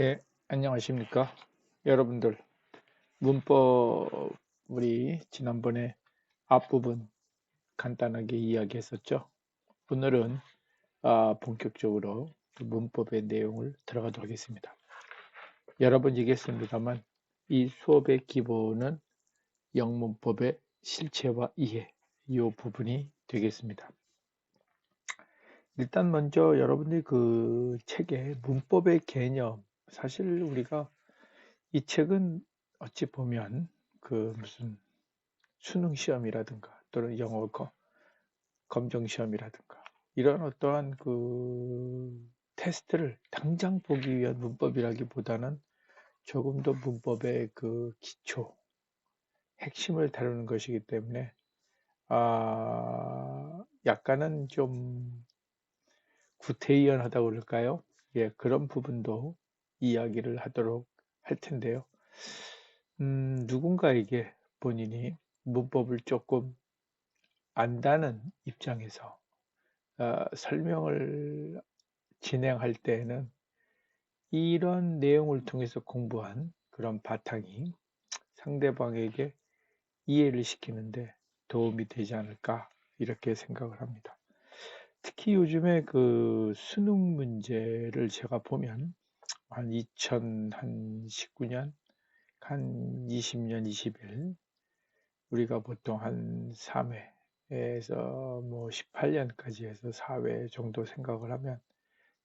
예, 안녕하십니까. 여러분들, 문법, 우리 지난번에 앞부분 간단하게 이야기했었죠. 오늘은 본격적으로 그 문법의 내용을 들어가도록 하겠습니다. 여러 번 얘기했습니다만, 이 수업의 기본은 영문법의 실체와 이해, 이 부분이 되겠습니다. 일단 먼저 여러분들이 그 책의 문법의 개념, 사실 우리가 이 책은 어찌 보면 그 무슨 수능 시험이라든가 또는 영어 검정 시험이라든가 이런 어떠한 그 테스트를 당장 보기 위한 문법이라기보다는 조금 더 문법의 그 기초, 핵심을 다루는 것이기 때문에 약간은 좀 구태의연하다고 그럴까요? 예, 그런 부분도 이야기를 하도록 할 텐데요. 누군가에게 본인이 문법을 조금 안다는 입장에서 설명을 진행할 때에는 이런 내용을 통해서 공부한 그런 바탕이 상대방에게 이해를 시키는데 도움이 되지 않을까 이렇게 생각을 합니다. 특히 요즘에 그 수능 문제를 제가 보면 한 2019년, 한 20년, 21 우리가 보통 한 3회에서 뭐 18년까지 해서 4회 정도 생각을 하면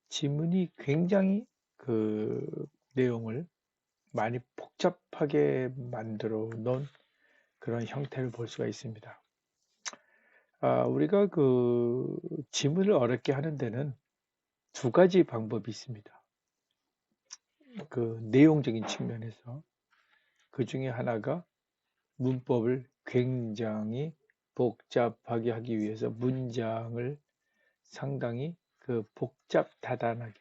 지문이 굉장히 그 내용을 많이 복잡하게 만들어 놓은 그런 형태를 볼 수가 있습니다. 우리가 그 지문을 어렵게 하는 데는 두 가지 방법이 있습니다. 그 내용적인 측면에서 그 중에 하나가 문법을 굉장히 복잡하게 하기 위해서 문장을 상당히 그 복잡다단하게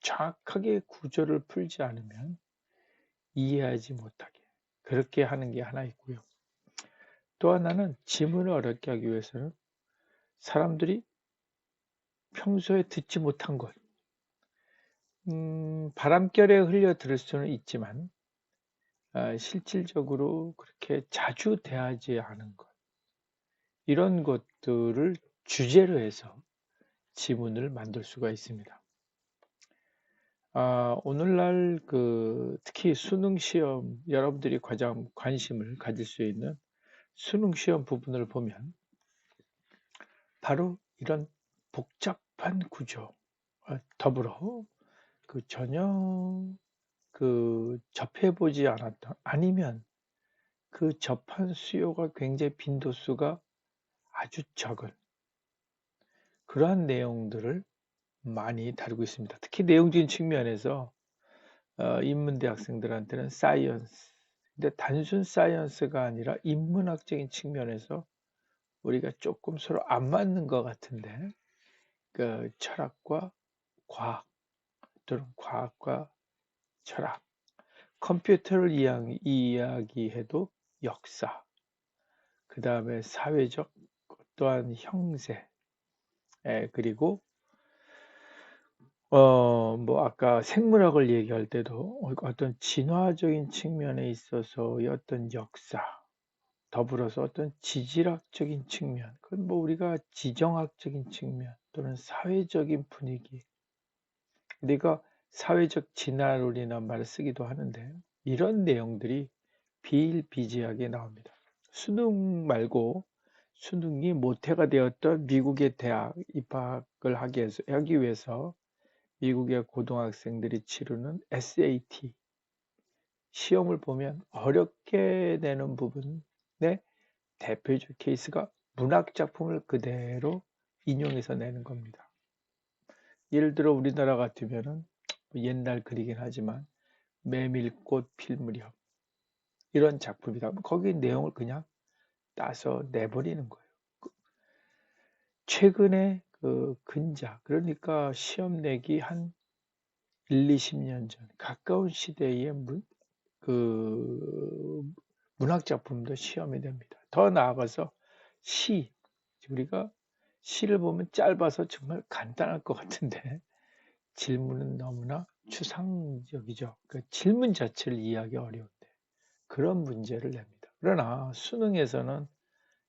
정확하게 구조를 풀지 않으면 이해하지 못하게 그렇게 하는 게 하나 있고요. 또 하나는 지문을 어렵게 하기 위해서는 사람들이 평소에 듣지 못한 것, 바람결에 흘려 들을 수는 있지만 실질적으로 그렇게 자주 대하지 않은 것, 이런 것들을 주제로 해서 지문을 만들 수가 있습니다. 오늘날 그 특히 수능 시험 여러분들이 가장 관심을 가질 수 있는 수능 시험 부분을 보면 바로 이런 복잡한 구조 더불어 그 전혀 그 접해보지 않았던 아니면 그 접한 수요가 굉장히 빈도수가 아주 적은 그러한 내용들을 많이 다루고 있습니다. 특히 내용적인 측면에서 인문대 학생들한테는 사이언스. 근데 단순 사이언스가 아니라 인문학적인 측면에서 우리가 조금 서로 안 맞는 것 같은데, 그 철학과 과학 또는 과학과 철학, 컴퓨터를 이야기해도 역사, 그 다음에 사회적 또한 형세, 그리고 뭐 아까 생물학을 얘기할 때도 어떤 진화적인 측면에 있어서의 어떤 역사, 더불어서 어떤 지질학적인 측면, 그건 뭐 우리가 지정학적인 측면 또는 사회적인 분위기, 우리가 사회적 진화론이라는 말을 쓰기도 하는데 이런 내용들이 비일비재하게 나옵니다. 수능 말고 수능이 모태가 되었던 미국의 대학 입학을 하기 위해서 미국의 고등학생들이 치르는 SAT 시험을 보면 어렵게 되는 부분의 대표적 케이스가 문학 작품을 그대로 인용해서 내는 겁니다. 예를 들어 우리나라 같으면은 옛날 글이긴 하지만 메밀꽃 필 무렵 이런 작품이다. 거기 내용을 그냥 따서 내버리는 거예요. 최근에 그 근작 그러니까 시험 내기 한 1, 20년 전 가까운 시대의 그 문학 작품도 시험이 됩니다. 더 나아가서 시 우리가 시를 보면 짧아서 정말 간단할 것 같은데 질문은 너무나 추상적이죠. 그 질문 자체를 이해하기 어려운데 그런 문제를 냅니다. 그러나 수능에서는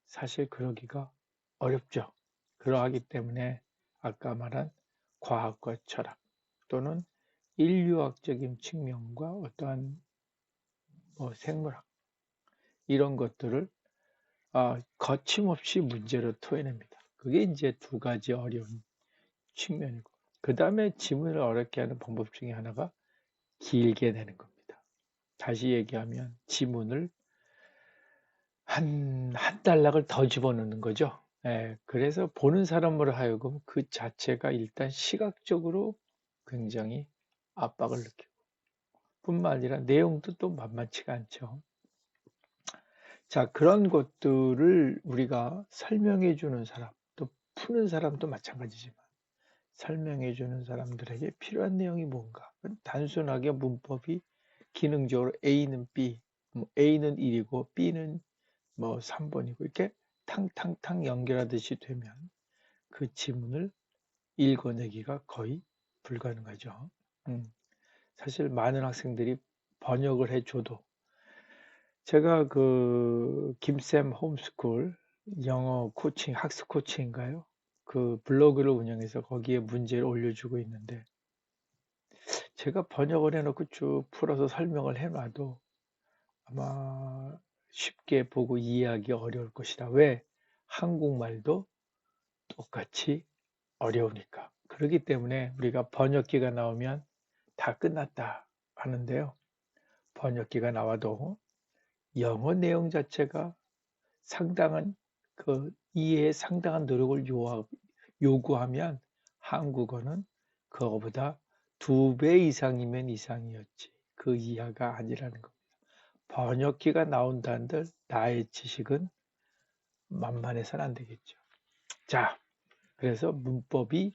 사실 그러기가 어렵죠. 그러하기 때문에 아까 말한 과학과 철학 또는 인류학적인 측면과 어떠한 생물학 이런 것들을 거침없이 문제로 토해냅니다. 그게 이제 두 가지 어려운 측면이고 그 다음에 지문을 어렵게 하는 방법 중에 하나가 길게 내는 겁니다. 다시 얘기하면 지문을 한 단락을 더 집어넣는 거죠. 예, 그래서 보는 사람으로 하여금 그 자체가 일단 시각적으로 굉장히 압박을 느끼고 뿐만 아니라 내용도 또 만만치가 않죠. 자, 그런 것들을 우리가 설명해 주는 사람, 또 푸는 사람도 마찬가지지만 설명해 주는 사람들에게 필요한 내용이 뭔가? 단순하게 문법이 기능적으로 A는 B, A는 1이고 B는 3번이고 이렇게 탕탕탕 연결하듯이 되면 그 지문을 읽어내기가 거의 불가능하죠. 사실 많은 학생들이 번역을 해줘도 제가 그 김쌤 홈스쿨 영어 코칭, 학습 코칭인가요? 그 블로그를 운영해서 거기에 문제를 올려주고 있는데 제가 번역을 해놓고 쭉 풀어서 설명을 해놔도 아마 쉽게 보고 이해하기 어려울 것이다. 왜? 한국말도 똑같이 어려우니까. 그렇기 때문에 우리가 번역기가 나오면 다 끝났다 하는데요. 번역기가 나와도 영어 내용 자체가 상당한 그 이해에 상당한 노력을 요구하면 한국어는 그거보다 2배 이상이면 이상이었지. 그 이하가 아니라는 겁니다. 번역기가 나온다는들 나의 지식은 만만해서는 안 되겠죠. 자, 그래서 문법이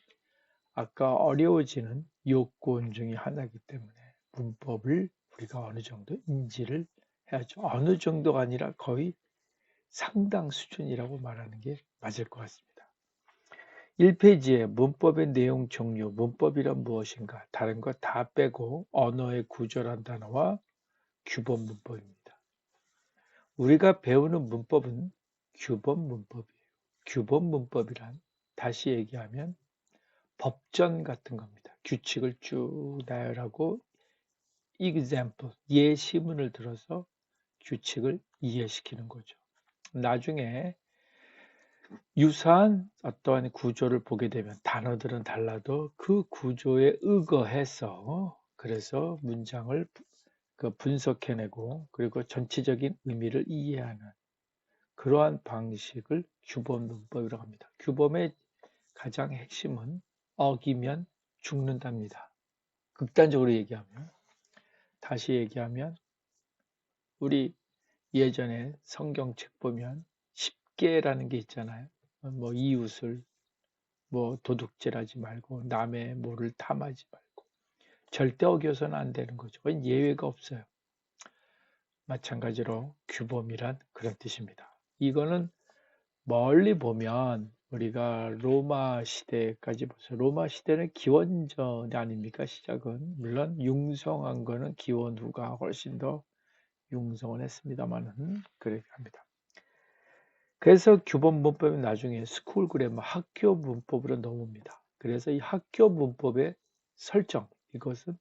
아까 어려워지는 요건 중에 하나이기 때문에 문법을 우리가 어느 정도 인지를 해야죠. 어느 정도가 아니라 거의 상당 수준이라고 말하는 게 맞을 것 같습니다. 1페이지에 문법의 내용 종류, 문법이란 무엇인가, 다른 거 다 빼고 언어의 구조란 단어와 규범 문법입니다. 우리가 배우는 문법은 규범 문법이에요. 규범 문법이란 다시 얘기하면 법전 같은 겁니다. 규칙을 쭉 나열하고 example, 예시문을 들어서 규칙을 이해시키는 거죠. 나중에 유사한 어떠한 구조를 보게 되면 단어들은 달라도 그 구조에 의거해서 그래서 문장을 분석해내고 그리고 전체적인 의미를 이해하는 그러한 방식을 규범 문법이라고 합니다. 규범의 가장 핵심은 어기면 죽는답니다. 극단적으로 얘기하면 다시 얘기하면 우리 예전에 성경책 보면 10계라는 게 있잖아요. 이웃을 도둑질하지 말고 남의 뭐를 탐하지 말고 절대 어겨서는 안 되는 거죠. 예외가 없어요. 마찬가지로 규범이란 그런 뜻입니다. 이거는 멀리 보면 우리가 로마 시대까지 보세요. 로마 시대는 기원전 아닙니까? 시작은 물론 융성한 거는 기원 후가 훨씬 더 융성을 했습니다만은 그렇게 합니다. 그래서 규범 문법은 나중에 스쿨 그래머 학교 문법으로 넘어옵니다. 그래서 이 학교 문법의 설정 이것은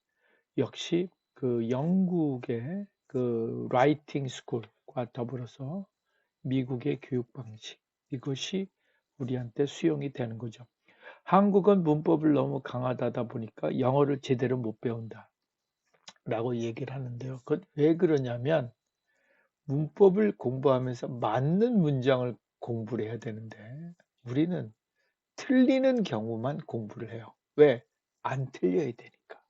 역시 그 영국의 그 라이팅 스쿨과 더불어서 미국의 교육 방식 이것이 우리한테 수용이 되는 거죠. 한국은 문법을 너무 강하다 보니까 영어를 제대로 못 배운다 라고 얘기를 하는데요. 그건 왜 그러냐면 문법을 공부하면서 맞는 문장을 공부를 해야 되는데 우리는 틀리는 경우만 공부를 해요. 왜? 안 틀려야 되니까.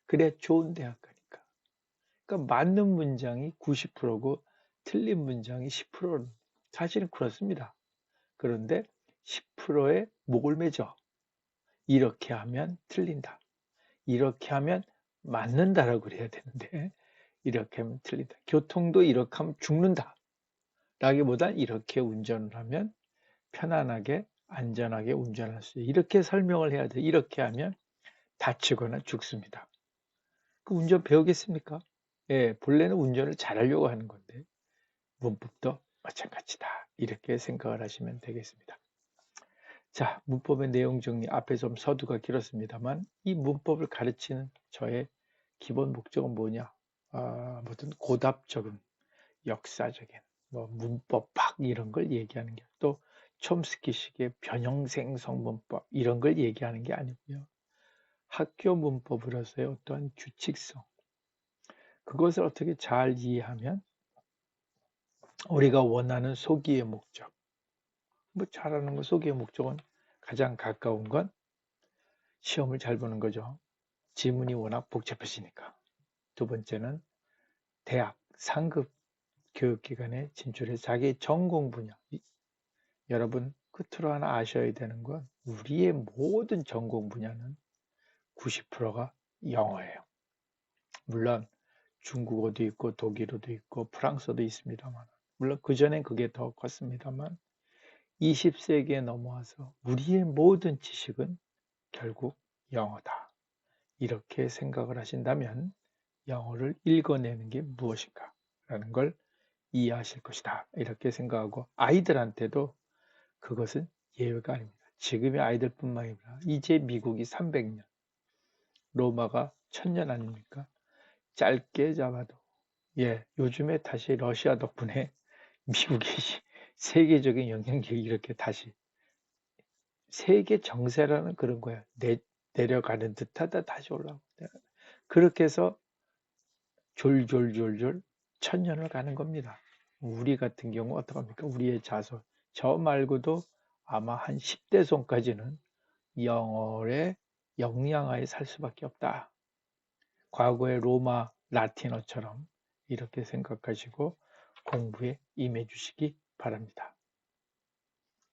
그래 좋은 대학 가니까. 그러니까 맞는 문장이 90%고 틀린 문장이 10%는 사실은 그렇습니다. 그런데 10%의 목을 매죠. 이렇게 하면 틀린다. 이렇게 하면 맞는다라고 그래야 되는데 이렇게 하면 틀린다. 교통도 이렇게 하면 죽는다. 라기보다 이렇게 운전을 하면 편안하게 안전하게 운전할 수 있어요. 이렇게 설명을 해야 돼. 이렇게 하면 다치거나 죽습니다. 그 운전 배우겠습니까? 예, 본래는 운전을 잘하려고 하는 건데 문법도 마찬가지다. 이렇게 생각을 하시면 되겠습니다. 자, 문법의 내용 정리 앞에 좀 서두가 길었습니다만 이 문법을 가르치는 저의 기본 목적은 뭐냐? 무슨 고답적인 역사적인 뭐 문법학 이런 걸 얘기하는 게 또 촘스키식의 변형생성 문법 이런 걸 얘기하는 게 아니고요. 학교 문법으로서의 어떠한 규칙성 그것을 어떻게 잘 이해하면 우리가 원하는 소기의 목적 뭐 잘하는 거 소기의 목적은 가장 가까운 건 시험을 잘 보는 거죠. 지문이 워낙 복잡해지니까. 두 번째는 대학 상급 교육기관에 진출해서 자기 전공 분야 여러분 끝으로 하나 아셔야 되는 건 우리의 모든 전공 분야는 90%가 영어예요. 물론 중국어도 있고 독일어도 있고 프랑스어도 있습니다만 물론 그전엔 그게 더 컸습니다만 20세기에 넘어와서 우리의 모든 지식은 결국 영어다. 이렇게 생각을 하신다면 영어를 읽어내는 게 무엇인가 라는 걸 이해하실 것이다. 이렇게 생각하고 아이들한테도 그것은 예외가 아닙니다. 지금의 아이들뿐만 아니라 이제 미국이 300년, 로마가 1000년 아닙니까? 짧게 잡아도 예, 요즘에 다시 러시아 덕분에 미국이 세계적인 영향력이 이렇게 다시 세계 정세라는 그런 거야. 내려가는 듯하다 다시 올라오고 그렇게 해서 졸졸졸졸 1000년을 가는 겁니다. 우리 같은 경우 어떡합니까? 우리의 자손 저 말고도 아마 한 10대 손까지는 영어의 영양하에 살 수밖에 없다. 과거의 로마 라틴어처럼 이렇게 생각하시고 공부에 임해 주시기 바랍니다.